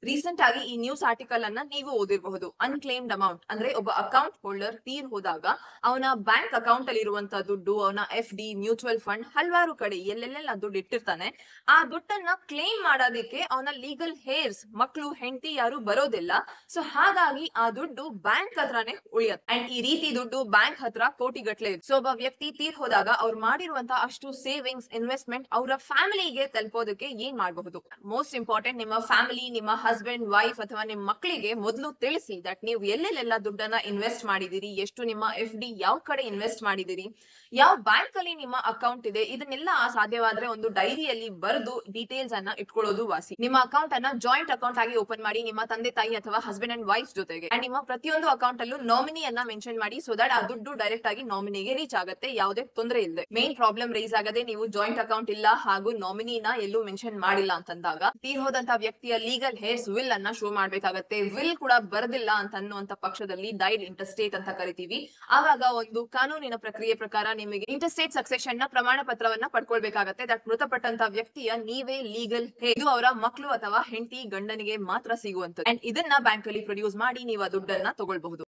Recent ಆಗಿ ಈ news article ಅನ್ನ ನೀವು ಓದಿರಬಹುದು. ಅನ್ಕ್ಲೇಮ್ಡ್ ಅಮೌಂಟ್ ಅಂದ್ರೆ ಒಬ್ಬ ಅಕೌಂಟ್ ಹೋಲ್ಡರ್ ತೀರ್ ಹೋದಾಗ ಅವನ ಬ್ಯಾಂಕ್ ಅಕೌಂಟ್ ಅಲ್ಲಿ ಇರುವಂತಹ ದುಡ್ಡು, ಅವನ FD, ಮ್ಯೂಚುವಲ್ ಫಂಡ್, ಹಲವಾರು ಕಡೆ ಎಲ್ಲೆಲ್ಲೆಲ್ಲ ದುಡ್ಡು ಇಟ್ಟಿರ್ತಾನೆ. ಆ ದುಡ್ಡನ್ನ ಕ್ಲೇಮ್ ಮಾಡೋದಕ್ಕೆ ಅವನ ಲೀಗಲ್ ಹೇರ್ಸ್, ಮಕ್ಕಳು, ಹೆಂಡತಿ ಯಾರು ಬರೋದಿಲ್ಲ. ಸೊ ಹಾಗಾಗಿ ಆ ದುಡ್ಡು ಬ್ಯಾಂಕ್ ಹತ್ರನೇ ಉಳಿಯುತ್ತೆ. ಅಂಡ್ ಈ ರೀತಿ ದುಡ್ಡು ಬ್ಯಾಂಕ್ ಹತ್ರ ಕೋಟಿಗಟ್ಲೆ ಇದೆ. ಸೊ ಒಬ್ಬ ವ್ಯಕ್ತಿ ತೀರ್ ಹೋದಾಗ ಅವ್ರು ಮಾಡಿರುವಂತಹ ಅಷ್ಟು ಸೇವಿಂಗ್ಸ್, ಇನ್ವೆಸ್ಟ್ಮೆಂಟ್ ಅವರ ಫ್ಯಾಮಿಲಿಗೆ ತಲುಪೋದಕ್ಕೆ ಏನ್ ಮಾಡಬಹುದು? ಮೋಸ್ಟ್ ಇಂಪಾರ್ಟೆಂಟ್, ನಿಮ್ಮ ಫ್ಯಾಮಿಲಿ, ನಿಮ್ಮ ಹಸ್ಬೆಂಡ್, ವೈಫ್ ಅಥವಾ ನಿಮ್ಮ ಮಕ್ಕಳಿಗೆ ಮೊದಲು ತಿಳಿಸಿ ದಟ್ ನೀವು ಎಲ್ಲೆಲ್ಲೆಲ್ಲ ದುಡ್ಡನ್ನ ಇನ್ವೆಸ್ಟ್ ಮಾಡಿದಿರಿ, ಎಷ್ಟು ನಿಮ್ಮ FD ಯಾವ ಕಡೆ ಇನ್ವೆಸ್ಟ್ ಮಾಡಿದಿರಿ, ಯಾವ ಬ್ಯಾಂಕ್ ಅಲ್ಲಿ ನಿಮ್ಮ ಅಕೌಂಟ್ ಇದೆ, ಇದನ್ನೆಲ್ಲ ಸಾಧ್ಯವಾದ್ರೆ ಒಂದು ಡೈರಿಯಲ್ಲಿ ಬರೆದು ಡೀಟೇಲ್ಸ್ ಅನ್ನ ಇಟ್ಕೊಳ್ಳೋದು ವಾಸಿ. ನಿಮ್ಮ ಅಕೌಂಟ್ ಅನ್ನ ಜಾಯಿಂಟ್ ಅಕೌಂಟ್ ಆಗಿ ಓಪನ್ ಮಾಡಿ ನಿಮ್ಮ ತಂದೆ ತಾಯಿ ಅಥವಾ ಹಸ್ಬೆಂಡ್ ಅಂಡ್ ವೈಫ್ ಜೊತೆಗೆ. ಅಂಡ್ ನಿಮ್ಮ ಪ್ರತಿಯೊಂದು ಅಕೌಂಟ್ ಅಲ್ಲೂ ನಾಮಿನಿಯನ್ನ ಮೆನ್ಷನ್ ಮಾಡಿ, ಸೊ ದಟ್ ಆ ದುಡ್ಡು ಡೈರೆಕ್ಟ್ ಆಗಿ ನಾಮಿನಿಗೆ ರೀಚ್ ಆಗುತ್ತೆ, ಯಾವುದೇ ತೊಂದರೆ ಇಲ್ಲದೆ. ಮೇನ್ ಪ್ರಾಬ್ಲಮ್ ರೈಸ್ ಆಗದೆ ನೀವು ಜಾಯಿಂಟ್ ಅಕೌಂಟ್ ಇಲ್ಲ ಹಾಗೂ ನಾಮಿನಿನ ಎಲ್ಲೂ ಮೆನ್ಷನ್ ಮಾಡಿಲ್ಲ ಅಂತಂದಾಗ ತೀರ್ ಹೋದಂತ ವ್ಯಕ್ತಿಯ ಲೀಗಲ್ ಹೇರ್ಸ್ ವಿಲ್ ಅನ್ನ ಶೋ ಮಾಡ್ಬೇಕಾಗತ್ತೆ. ವಿಲ್ ಕೂಡ ಬರದಿಲ್ಲ ಅಂತ ಅನ್ನುವಂತ ಪಕ್ಷದಲ್ಲಿ ಡೈಡ್ ಇಂಟರ್ಸ್ಟೇಟ್ ಅಂತ ಕರಿತೀವಿ. ಆವಾಗ ಒಂದು ಕಾನೂನಿನ ಪ್ರಕ್ರಿಯೆ ಪ್ರಕಾರ ನಿಮಗೆ ಇಂಟರ್ಸ್ಟೇಟ್ ಸಕ್ಸೆಷನ್ ನ ಪ್ರಮಾಣ ಪತ್ರವನ್ನ ಪಡ್ಕೊಳ್ಬೇಕಾಗತ್ತೆ. ದಟ್ ಮೃತಪಟ್ಟಂತ ವ್ಯಕ್ತಿಯ ನೀವೇ ಲೀಗಲ್ ಹೇರ್, ಇದು ಅವರ ಮಕ್ಕಳು ಅಥವಾ ಹೆಂಡತಿ, ಗಂಡನಿಗೆ ಮಾತ್ರ ಸಿಗುವಂತದ್ದು. ಅಂಡ್ ಇದನ್ನ ಬ್ಯಾಂಕ್ ಅಲ್ಲಿ ಪ್ರೊಡ್ಯೂಸ್ ಮಾಡಿ ನೀವು ಆ ದುಡ್ಡನ್ನ ತಗೊಳ್ಬಹುದು.